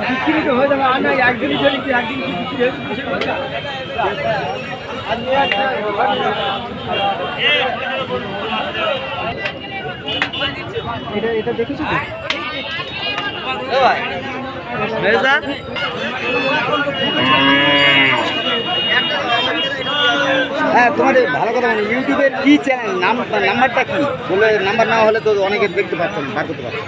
বিক্রি তো হয়ে যাবে, আমি একদিনই চলি, একদিন কি বিক্রি হয়েছে। এটা দেখেছি তো হ্যাঁ, তোমাদের ভালো কথা। মানে ইউটিউবের কি চ্যানেল নাম্বারটা কি বলে, নাম্বার না হলে তো অনেকে দেখতে পাচ্ছেন, বার করতে পারছেন।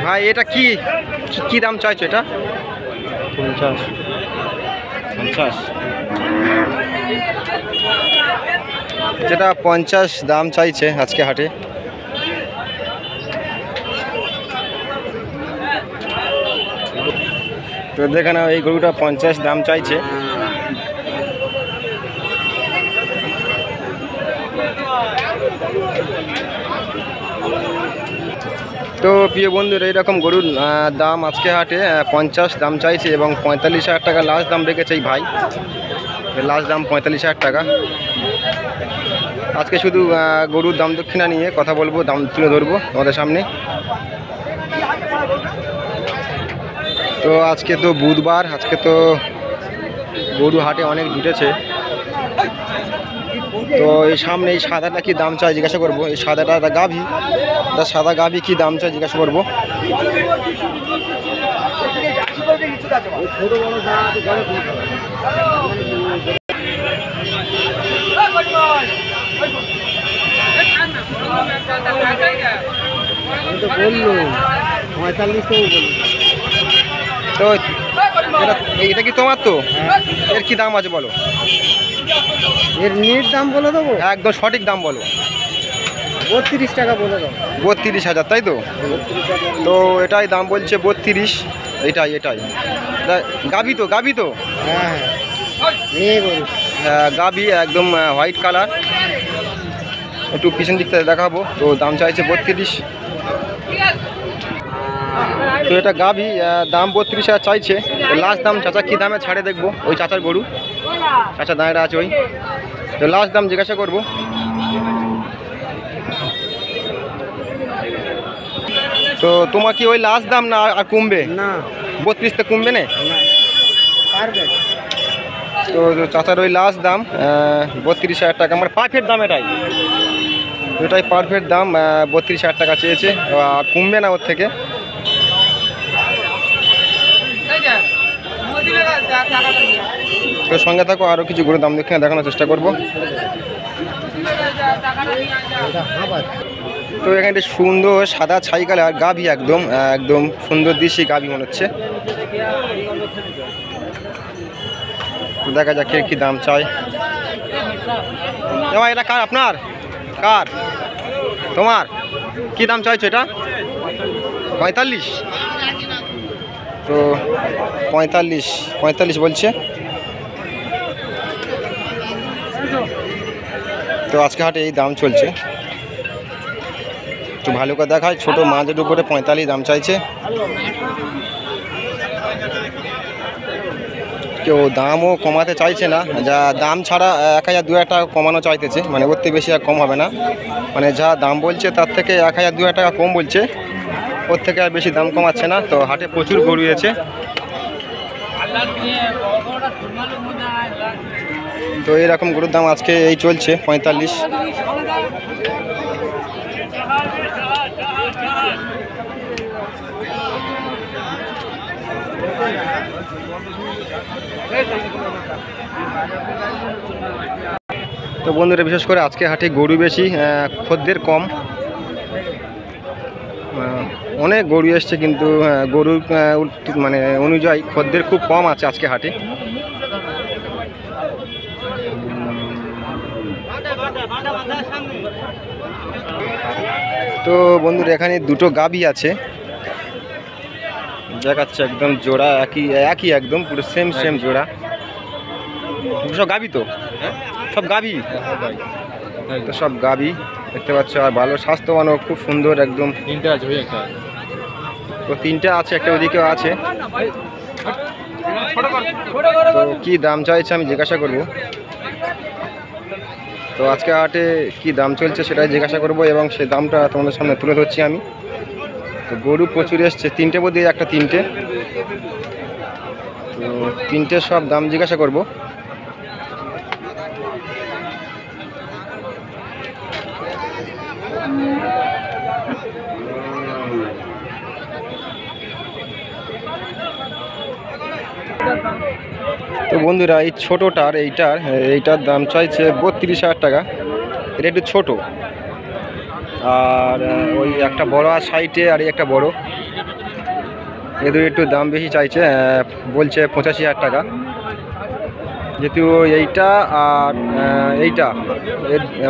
ভাই এটা কি কি দাম চাইছো? এটা 50 যেটা 50 দাম চাইছে আজকে হাটে। তো দেখে নাও, এই গরুটা 50 দাম চাইছে। তো প্রিয় বন্ধুরা, এইরকম গরুর দাম আজকে হাটে 50 দাম চাইছে এবং 45,000 টাকা লাস্ট দাম রেখেছে এই ভাই। লাস্ট দাম 45,000 টাকা। আজকে শুধু গরুর দাম দক্ষিণা নিয়ে কথা বলবো, দাম তুলে ধরবো তোমাদের সামনে। তো আজকে তো বুধবার, আজকে তো গরু হাটে অনেক জুটেছে। তো এই সামনে এই সাদাটা কি দাম চাই জিজ্ঞাসা করবো। এই সাদাটা একটা গাভী, তা সাদা গাভী কি দাম চাই জিজ্ঞাসা করবো। তো এটা কি তোমার? তো এর কি দাম আছে বলো? এর নেট দাম বলে দেবো, একদম সঠিক দাম বলো। 32 টাকা বলে দেবো। 32,000, তাই তো? তো এটাই দাম বলছে 32। এটাই গাভী তো, গাভী তো হ্যাঁ, গাভী একদম হোয়াইট কালার। একটু পিছন দিক থেকে দেখাবো। তো দাম চাইছে 32। তো এটা গাভী, দাম 32,000 চাইছে। লাস্ট দাম চাচা কী দামে ছাড়ে দেখবো। ওই চাচার গরু, চাচা দাঁড়িয়ে আছে ওই। তো লাস্ট দাম জিজ্ঞাসা করবো। তো তোমার কি ওই লাস্ট দাম না আর কমবে? না, 32তে কমবে না? পারবে। তো চাচার ওই লাস্ট দাম 32,000 টাকা, আমার পারফেক্ট দাম এটাই। এটাই পারফেক্ট দাম, 32,000 টাকা চেয়েছে, আর কমবে না ওর থেকে। তো সঙ্গে থাকো, আরও কিছু গরুর দাম দক্ষিণে দেখানোর চেষ্টা করবো। তো এখানে সুন্দর সাদা ছাই কালার গাভী, একদম একদম সুন্দর দেশি গাভী মনে হচ্ছে। তো দেখা যাক কি দাম চাই। এটা কার? আপনার? কার? তোমার? কি দাম চাইছো এটা? 45। তো 45 বলছে। তো আজকে হাটে এই দাম চলছে। একটু ভালো করে দেখায়, ছোটো মাঝের উপরে 45 দাম চাইছে। কেউ দামও কমাতে চাইছে না, যা দাম ছাড়া 1,000-2,000 টাকা কমানো চাইতেছে, মানে ওর থেকে বেশি আর কম হবে না। মানে যা দাম বলছে তার থেকে 1,000-2,000 টাকা কম বলছে, ওর থেকে আর বেশি দাম কমাচ্ছে না। তো হাটে প্রচুর গরু আছে। তো এইরকম গরুর দাম আজকে এই চলছে 45। তো বন্ধুরা, বিশেষ করে আজকে হাটে গরু বেশি, খদ্দের কম। অনেক গরু এসছে কিন্তু গরুর মানে অনুযায়ী খদ্দের খুব কম আছে আজকে হাটে। তো বন্ধুরা, এখানে দুটো গাভী আছে দেখাচ্ছে, একদম জোড়া একই একদম পুরো সেম জোড়া। সব গাভী তো, সব গাভী তো, সব গাভী। দেখতে পাচ্ছ। আর ভালো স্বাস্থ্যবানও, খুব সুন্দর একদম। তিনটে আছে ওই একটা। তো তিনটে আছে, একটা ওদিকেও আছে। তো কি দাম চাইছে আমি জিজ্ঞাসা করব। তো আজকে হাটে কি দাম চলছে সেটাই জিজ্ঞাসা করব এবং সেই দামটা তোমাদের সামনে তুলে ধরছি আমি। তো গরু প্রচুর এসছে, তিনটে বোধ হয়, একটা তিনটে। তো তিনটে সব দাম জিজ্ঞাসা করব। তো বন্ধুরা, এই ছোটোটার এইটার দাম চাইছে 32,000 টাকা। এটা একটু ছোটো। আর ওই একটা বড় আর সাইডে, আর এই একটা বড়, এদের একটু দাম বেশি চাইছে, বলছে 85,000 টাকা। যেহেতু এইটা আর এইটা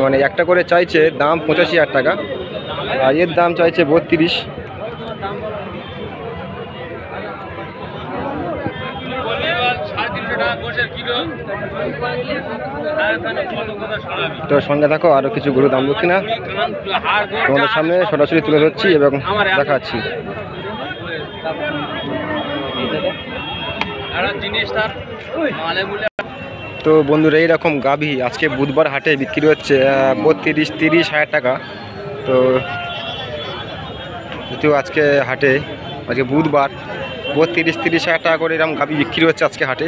মানে একটা করে চাইছে দাম 85,000 টাকা, আর এর দাম চাইছে 32। তো সঙ্গে থাকো, আরও কিছু গরু দাম দেখছি না তোমাদের সামনে সরাসরি তুলে ধরছি এবং দেখাচ্ছি। তো বন্ধুরা, এইরকম গাভী আজকে বুধবার হাটে বিক্রি হচ্ছে 32-30,000 টাকা। তো যেহেতু আজকে হাটে, আজকে বুধবার, 32-30,000 টাকা করে এরকম গাভী বিক্রি হচ্ছে আজকে হাটে।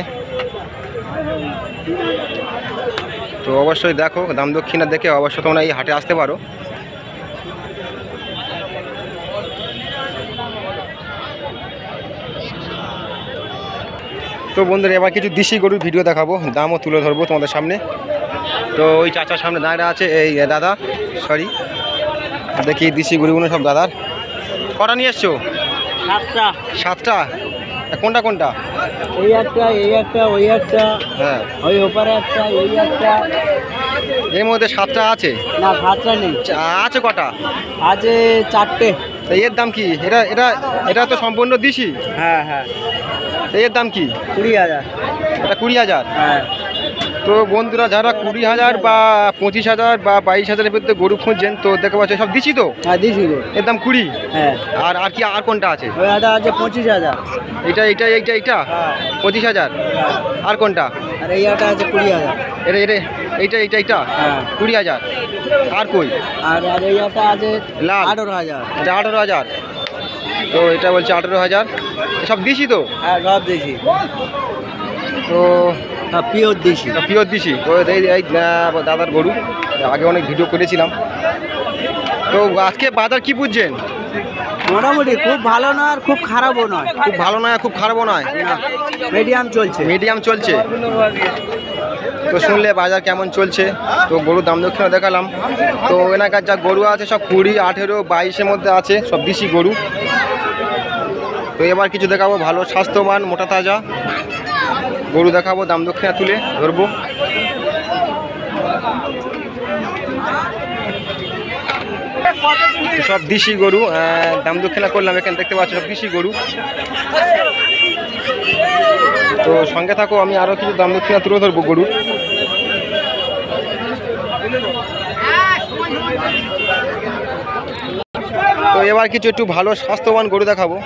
তো অবশ্যই দেখো, দাম দক্ষিণা দেখে অবশ্যই তোমরা এই হাটে আসতে পারো। তো বন্ধুরা, এবার কিছু দেশি গরুর ভিডিও দেখাবো, দামও তুলে ধরবো তোমাদের সামনে। তো ওই চাচার সামনে দাঁড়িয়ে আছে এই দাদা, সরি, দেখি দেশি গরুগুলো সব দাদার। কটা নিয়ে এসছো? 7টা। 7টা? কোনটা কোনটা? এই একটা, এই একটা, ওই একটা, হ্যাঁ, ওই ওপারে একটা, এই একটা। এর মধ্যে 7টা আছে? না, 7টা নেই। আছে কটা? আছে 4টে। তো এর দাম কি? এটা এটা এটা তো সম্পূর্ণ দেশি। হ্যাঁ হ্যাঁ। তো এর দাম কি? 20,000। এটা 20,000? হ্যাঁ। তো বন্ধুরা, যারা 20,000 বা 25,000 বা 22,000-এর ভিতরে গরু খুঁজছেন, তো দেখতে পাচ্ছ সব দিছি তো। হ্যাঁ, দিছি গো। এর দাম 20। হ্যাঁ। আর কি, আর কোনটা আছে? ওই একটা আছে 25,000। এটা এটা এইটা এইটা হ্যাঁ। 25,000। আর কোনটা? আর এই একটা আছে 20,000। এটা এটা এইটা এইটা এইটা হ্যাঁ। 20,000। আর কই? আর আর এই একটা আছে লাল। 18,000। এটা 18,000। তো এটা বলছে 18,000। সব দিছি তো? হ্যাঁ, সব দিছি। তো সব পিওর দিছি। পিওর দিছি। তো এই দাদার গরু, আগে অনেক ভিডিও করেছিলাম। তো আজকে বাজার কি বুঝছেন? মোটামুটি খুব ভালো নয় আর খুব খারাপও নয়। খুব ভালো নয়, খুব খারাপও নয়, মিডিয়াম চলছে। মিডিয়াম চলছে। তো শুনলে বাজার কেমন চলছে। তো গরুর দাম দক্ষিণা দেখালাম। তো এনাকার যা গরু আছে সব 20, 18, 22-এর মধ্যে আছে, সব দেশি গরু। তো এবার কিছু দেখাবো ভালো স্বাস্থ্যবান মোটা তাজা গরু দেখাবো, দাম দক্ষিণা তুলে ধরবো। সব দেশি গরু, দাম দক্ষিণা করলাম। এখানে দেখতে পাচ্ছ সব দেশি গরু। তো সঙ্গে থাকো, আমি আরও কিছু দাম দক্ষিণা তুলে ধরবো গরুর। তো এবার কিছু একটু ভালো স্বাস্থ্যবান গরু দেখাবো।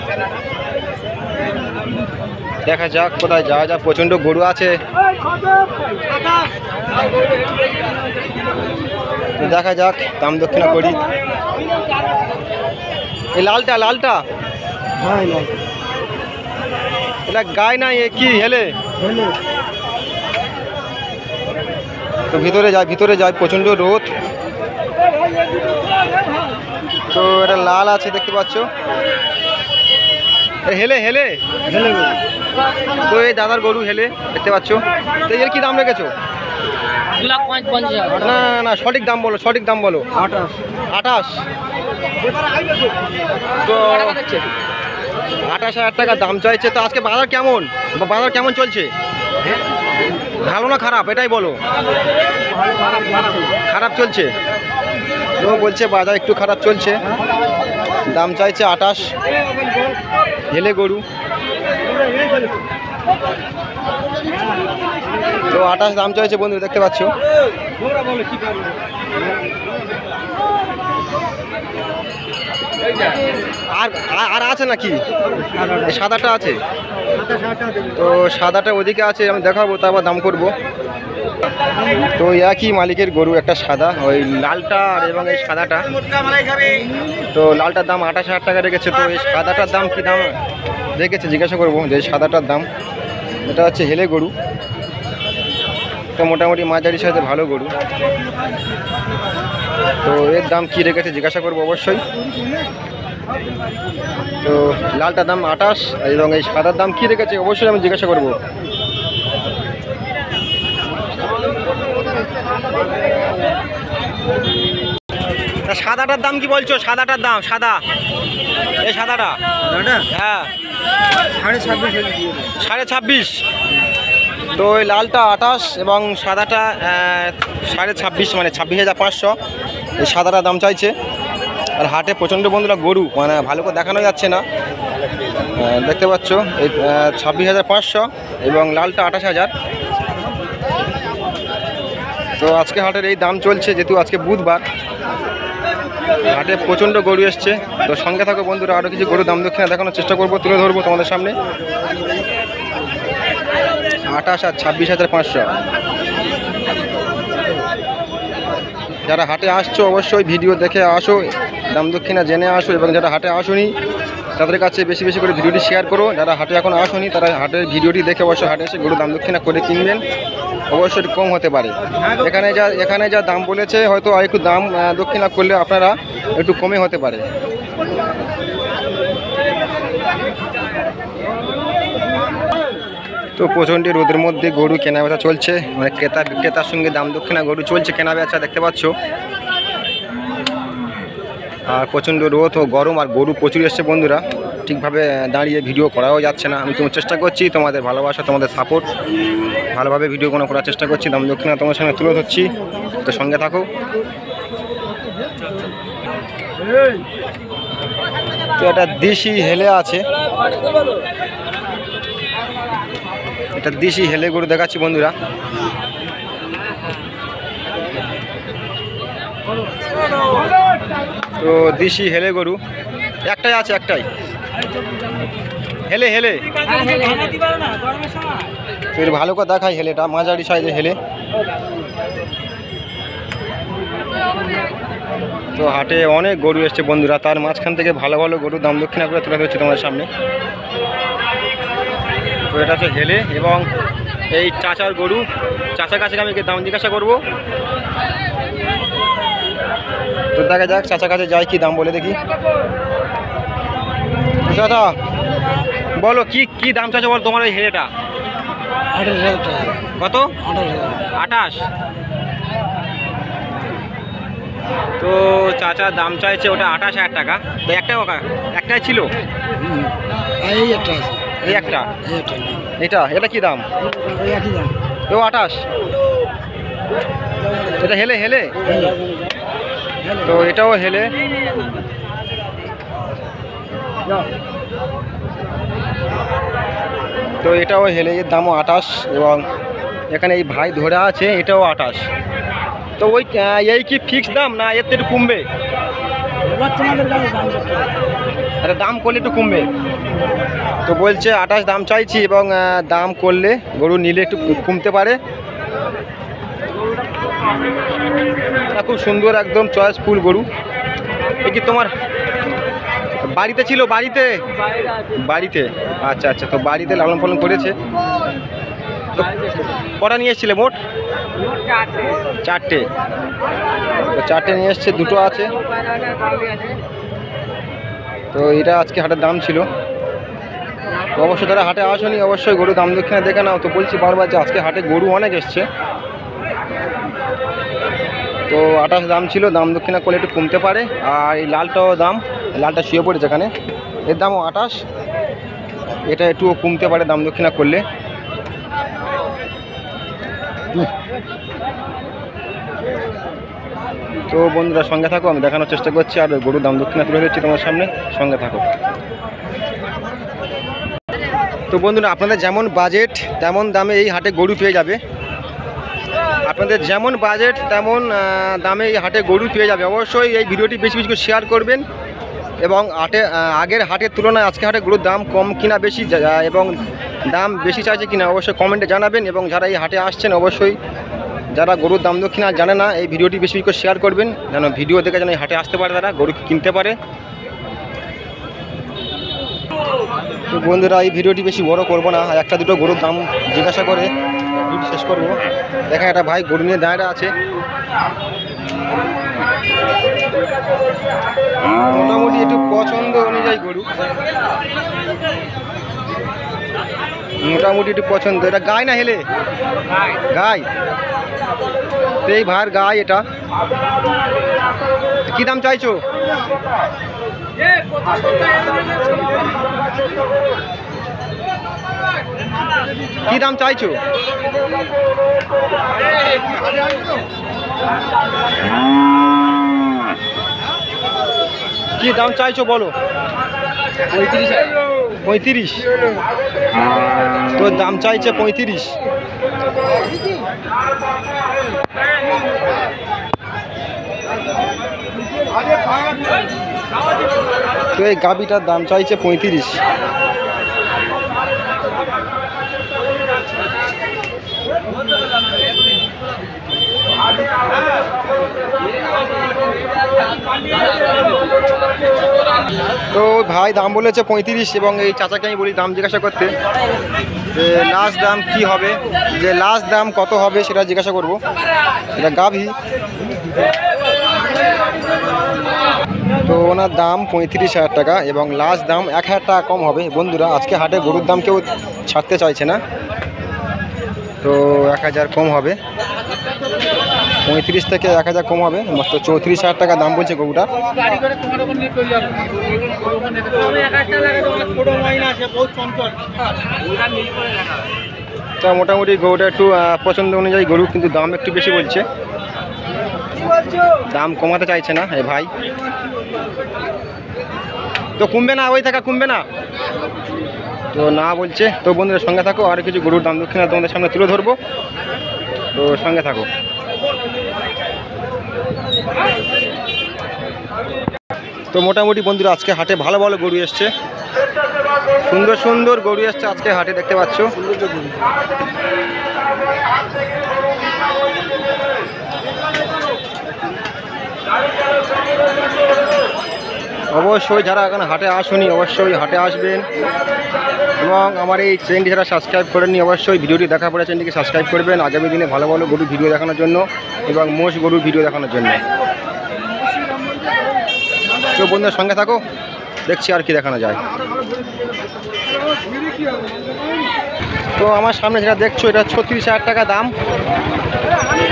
দেখা যাক কোথায় যাওয়া যাক, প্রচণ্ড গরু আছে। দেখা যাক, দাম দক্ষিণা করি। এই লালটা, লালটা এটা গায়ে না, এ কি হেলে? তো ভিতরে যায়, ভিতরে যায়, প্রচণ্ড রোদ। তো এটা লাল আছে দেখতে পাচ্ছ, হেলে হেলে হেলে। তো এই দাদার গরু হেলে দেখতে পাচ্ছ। তো এর কি দাম রেখেছো? না না, সঠিক দাম বলো, সঠিক দাম বলো। 28। তো 28,000 টাকা দাম চাইছে। তো আজকে বাজার কেমন, বাজার কেমন চলছে? ভালো না খারাপ এটাই বলো। খারাপ চলছে। তো বলছে বাজার একটু খারাপ চলছে। দাম চাইছে 28, হেলে গরু। তো 28 দাম চাইছে বন্ধু, দেখতে পাচ্ছ। আর আর আছে নাকি? এই সাদাটা আছে, তো সাদাটা ওদিকে আছে, আমি দেখাবো, তারপর দাম করব। তো একই মালিকের গরু, একটা সাদা, ওই লালটা আর এবং এই সাদাটা। তো লালটার দাম 28,000 টাকা রেখেছে। তো এই সাদাটার দাম কি দাম রেখেছে জিজ্ঞাসা করবো, যে সাদাটার দাম। এটা হচ্ছে হেলে গরু, তো মোটামুটি মাঝারি সাইজে ভালো গরু। তো এর দাম কি রেখেছে জিজ্ঞাসা করবো অবশ্যই। তো লালটার দাম 28 এবং এই সাদার দাম কি রেখেছে অবশ্যই আমি জিজ্ঞাসা করবো। সাদাটার দাম কি বলছো? সাদাটার দাম, সাদা, এই সাদাটা, হ্যাঁ 26.5। তো ওই লালটা 28 এবং সাদাটা 26.5, মানে 26,500 এই সাদাটার দাম চাইছে। আর হাটে প্রচণ্ড বন্ধুরা গরু, মানে ভালো করে দেখানো যাচ্ছে না, দেখতে পাচ্ছ। এই 26,500 এবং লালটা 28,000। তো আজকে হাটের এই দাম চলছে, যেহেতু আজকে বুধবার, হাটে প্রচণ্ড গরু এসছে। তো সঙ্গে থাকো বন্ধুরা, আরও কিছু গরু দাম দক্ষিণা দেখানোর চেষ্টা করবো, তুলে ধরবো তোমাদের সামনে। 28 আর 26,500। যারা হাটে আসছো অবশ্যই ভিডিও দেখে আসো, দাম দক্ষিণা জেনে আসো, এবং যারা হাটে আসোনি তাদের কাছে বেশি বেশি করে ভিডিওটি শেয়ার করো। যারা হাটে এখন আসোনি তারা হাটের ভিডিওটি দেখে অবশ্যই হাটে এসে গরু দাম দক্ষিণা করে কিনবেন, অবশ্যই কম হতে পারে। এখানে যা দাম বলেছে, হয়তো আর একটু দাম দক্ষিণা করলে আপনারা একটু কমে হতে পারে। তো প্রচণ্ড রোদের মধ্যে গরু কেনা বেচা চলছে, মানে ক্রেতা বিক্রেতার সঙ্গে দাম দক্ষিণা গরু চলছে, কেনা বেচা দেখতে পাচ্ছ। আর প্রচণ্ড রোদ ও গরম, আর গরু প্রচুর এসছে বন্ধুরা, ঠিকভাবে দাঁড়িয়ে ভিডিও করাও যাচ্ছে না। আমি তোমার চেষ্টা করছি, তোমাদের ভালোবাসা, তোমাদের সাপোর্ট, ভালোভাবে ভিডিও করার চেষ্টা করছি, দাম দক্ষিণা তোমার সামনে তুলে ধরছি। তো সঙ্গে থাকো। তো এটা দেশি হেলে আছে, এটা দেশি হেলে গরু দেখাচ্ছি বন্ধুরা। তো দেশি হেলে গরু একটাই আছে, একটাই হেলে হেলে। তো এর ভালো করে দেখাই, হেলেটা মাঝারি সাইজের হেলে। তো হাটে অনেক গরু এসছে বন্ধুরা, তার মাঝখান থেকে ভালো ভালো গরু দাম দক্ষিণা করে তুলে ধরছে তোমাদের সামনে। তো এটা হচ্ছে হেলে, এবং এই চাচার গরু, চাচার কাছে আমি দাম জিজ্ঞাসা করবো। তো দেখা যাক চাচার কাছে যাই, কি দাম বলে দেখি। চাচা বলো, কি দাম চাচা বল তোমার ওই হেলেটা? কত? 28। তো চাচা দাম চাইছে ওটা 28,000 টাকা। তো একটাই ছিল, এই একটা, এটা কি দাম? ও 28। এটা হেলে হেলে, তো এটাও হেলে। তো এটাও হেলে, এর দামও 28, এবং এখানে এই ভাই ধরে আছে, এটাও 28। তো ওই এই কি ফিক্স দাম, না এর তো একটু কমবে? আচ্ছা, দাম করলে একটু কমবে। তো বলছে 28 দাম চাইছি, এবং দাম করলে গরু নিলে একটু কমতে পারে। খুব সুন্দর, একদম চয়েসফুল গরু। এ কি তোমার বাড়িতে ছিল? বাড়িতে, আচ্ছা আচ্ছা। তো বাড়িতে লালন পালন করেছে। তো কটা নিয়ে এসেছিলে মোট? 4টে। তো 4টে নিয়ে এসছে, 2টো আছে। তো এটা আজকে হাটের দাম ছিল। তো অবশ্যই তারা হাটে আসেনি, অবশ্যই গরু দাম দক্ষিণা দেখে নাও। তো বলছি বারবার যে আজকে হাটে গরু অনেক এসছে। তো 28 দাম ছিল, দাম দক্ষিণা করলে একটু কমতে পারে। আর এই লালটাও দাম, লালটা শুয়ে পড়েছে এখানে, এর দামও 28। এটা একটু কমতে পারে দাম দক্ষিণা করলে। তো বন্ধুরা সঙ্গে থাকো, আমি দেখানোর চেষ্টা করছি, আর গরুর দাম দক্ষিণা তুলে দিচ্ছি তোমার সামনে, সঙ্গে থাকো। তো বন্ধুরা আপনাদের যেমন বাজেট তেমন দামে এই হাটে গরু পেয়ে যাবে। আপনাদের যেমন বাজেট তেমন দামে এই হাটে গরু পেয়ে যাবে। অবশ্যই এই ভিডিওটি বেশি বেশি করে শেয়ার করবেন, এবং আগের হাটের তুলনায় আজকে হাটে গরুর দাম কম কিনা বেশি এবং দাম বেশি চাইছে কিনা অবশ্যই কমেন্টে জানাবেন। এবং যারা এই হাটে আসছেন অবশ্যই যারা গরুর দাম দক্ষিণা জানে না এই ভিডিওটি বেশি করে শেয়ার করবেন, যেন ভিডিও দেখে যেন এই হাটে আসতে পারে, তারা গরু কিনতে পারে। তো বন্ধুরা এই ভিডিওটি বেশি বড় করব না, একটা দুটো গরুর দাম জিজ্ঞাসা করে ভিডিও শেষ করব। দেখেন একটা ভাই গরু নিয়ে দাঁড়িয়ে আছে, মোটামুটি একটু পছন্দ অনুযায়ী গরু, মোটামুটি একটু পছন্দ। এটা গাই না হেলে? গাই। তো এই ভাইয়ের গাই, এটা কি দাম চাইছো? কি দাম চাইছো? কি দাম চাইছো বলো? 35। তো দাম চাইছে 35। তো এই গাবিটার দাম চাইছে 35। তো ভাই দাম বলেছে 35 এবং এই চাচাকে আমি বলি দাম জিজ্ঞাসা করতে, যে লাস্ট দাম কি হবে, যে লাস্ট দাম কত হবে সেটা জিজ্ঞাসা করব। এটা গাভী, তো ওনার দাম 35,000 টাকা এবং লাস্ট দাম 1,000 টাকা কম হবে। বন্ধুরা আজকে হাটে গরুর দাম কেউ ছাড়তে চাইছে না, তো 1,000 কম হবে, 35 থেকে 1,000 কম হবে, মাত্র 34,000 টাকা দাম বলছে গরুটা। তা মোটামুটি গরুটা একটু পছন্দ অনুযায়ী গরু, কিন্তু দাম একটু বেশি বলছে, দাম কমাতে চাইছে না এ ভাই। তো কমবে না, ওই টাকা কমবে না, তো না বলছে। তো বন্ধুদের সঙ্গে থাকো, আর কিছু গরুর দাম দক্ষিণা তোমাদের সামনে তুলে ধরবো, তো সঙ্গে থাকো। তো মোটামুটি বন্ধুরা আজকে হাটে ভালো ভালো গরু এসছে, সুন্দর সুন্দর গরু এসছে আজকে হাটে, দেখতে পাচ্ছ। অবশ্যই যারা এখন হাটে আসুনি অবশ্যই হাটে আসবেন, এবং আমার এই চ্যানেলটি যারা সাবস্ক্রাইব করেননি অবশ্যই ভিডিওটি দেখার পরে চ্যানেলটিকে সাবস্ক্রাইব করবেন আগামী দিনে ভালো ভালো গরুর ভিডিও দেখানোর জন্য এবং মোষ গরুর ভিডিও দেখানোর জন্য। তো বন্ধুদের সঙ্গে থাকো, দেখছি আর কি দেখানো যায়। তো আমার সামনে যেটা দেখছো এটা 36,000 টাকা দাম,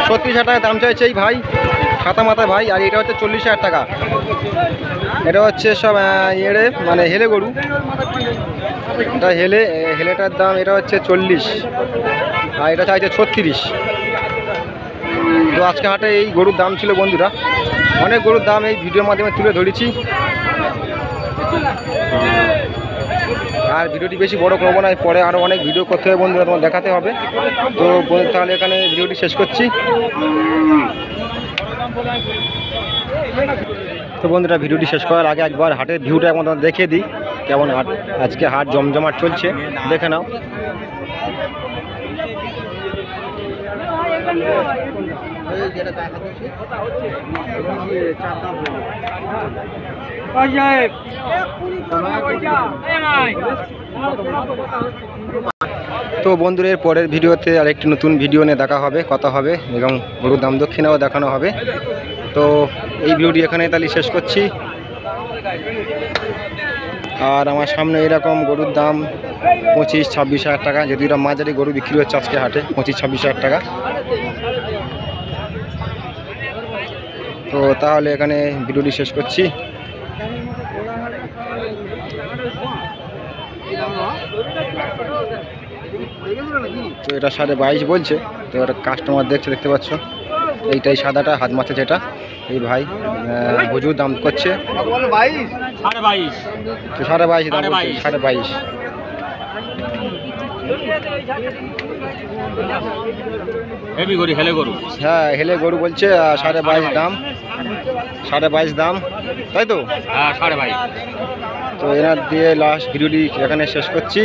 36,000 টাকা দাম চাইছে এই ভাই, খাতা মাথায় ভাই। আর এটা হচ্ছে 40,000 টাকা, এটা হচ্ছে সব এড়ে মানে হেলে গরু, এটা হেলেটার দাম এটা হচ্ছে 40 আর এটা চাইছে 36। তো আজকে হাটে এই গরুর দাম ছিল বন্ধুরা, অনেক গরুর দাম এই ভিডিওর মাধ্যমে তুলে ধরেছি। আর ভিডিওটি বেশি বড় করবো না, পরে আরও অনেক ভিডিও করতে হবে বন্ধুরা, তোমার দেখাতে হবে। তো তাহলে এখানে ভিডিওটি শেষ করছি। তো বন্ধুরা ভিডিওটি শেষ করার আগে একবার হাটের ভিউটা এখন তোমাদের দেখিয়ে দিই, কেমন হাট আজকে হাট জমজমাট চলছে, দেখে নাও। তো বন্ধুদের পরের ভিডিওতে আরেকটি নতুন ভিডিও নিয়ে দেখা হবে, কথা হবে এবং গরুর দাম দক্ষিণাও দেখানো হবে। তো এই ভিডিওটি এখানে তাহলে শেষ করছি। আর আমার সামনে এরকম গরুর দাম 25-26,000 টাকা, যদি এটা মাঝারি গরু বিক্রি হচ্ছে আজকে হাটে 25-26,000 টাকা। তো তাহলে এখানে ভিডিওটি শেষ করছি। তো এটা 22.5 বলছে, তো এটা কাস্টমার দেখছে, দেখতে পাচ্ছ। এইটাই সাদাটা হাত মাছে যেটা, এই ভাই হুজুর দাম করছে 22.5, তো 22.5 দাম বলছে, 22.5। হেভি গরু, হেলে গরু। হ্যাঁ হেলে গরু বলছে 22.5 দাম, 22.5 দাম, তাই তো? হ্যাঁ 22.5। তো এনার দিয়ে লাস্ট ভিডিওটি এখানে শেষ করছি।